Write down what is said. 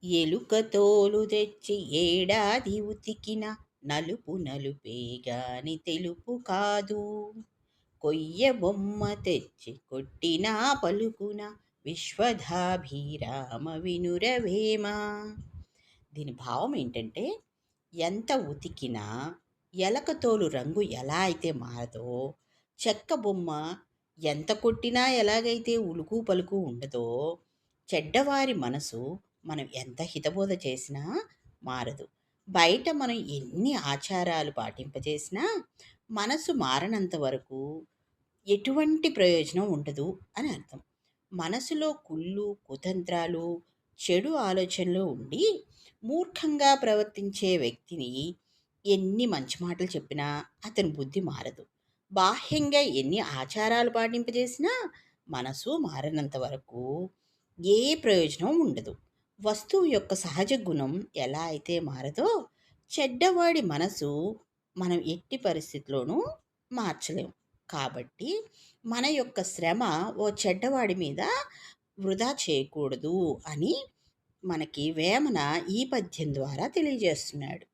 ఎలుక తోలు తెచ్చి ఏడాది ఉతికిన నలుపు నలుపే గాని తెలుపు కాదు. కొయ్య బొమ్మ తెచ్చి కొట్టినా పలుకున విశ్వధాభిరామ వినురవేమ. దీని భావం ఏంటంటే, ఎంత ఉతికినా ఎలక తోలు రంగు ఎలా అయితే మారదో, చెక్క బొమ్మ ఎంత కొట్టినా ఎలాగైతే ఉలుకు పలుకు ఉండదో, చెడ్డవారి మనసు మనం ఎంత హితబోధ చేసినా మారదు. బయట మనం ఎన్ని ఆచారాలు పాటింపజేసినా మనసు మారనంత వరకు ఎటువంటి ప్రయోజనం ఉండదు అని అర్థం. మనసులో కుళ్ళు, కుతంత్రాలు, చెడు ఆలోచనలు ఉండి మూర్ఖంగా ప్రవర్తించే వ్యక్తిని ఎన్ని మంచి మాటలు చెప్పినా అతని బుద్ధి మారదు. బాహ్యంగా ఎన్ని ఆచారాలు పాటింపజేసినా మనసు మారనంత వరకు ఏ ప్రయోజనం ఉండదు. వస్తువు యొక్క సహజ గుణం ఎలా అయితే మారదో, చెడ్డవాడి మనసు మనం ఎట్టి పరిస్థితిలోనూ మార్చలేం. కాబట్టి మన యొక్క శ్రమ ఓ చెడ్డవాడి మీద వృధా చేయకూడదు అని మనకి వేమన ఈ పద్యం ద్వారా తెలియజేస్తున్నాడు.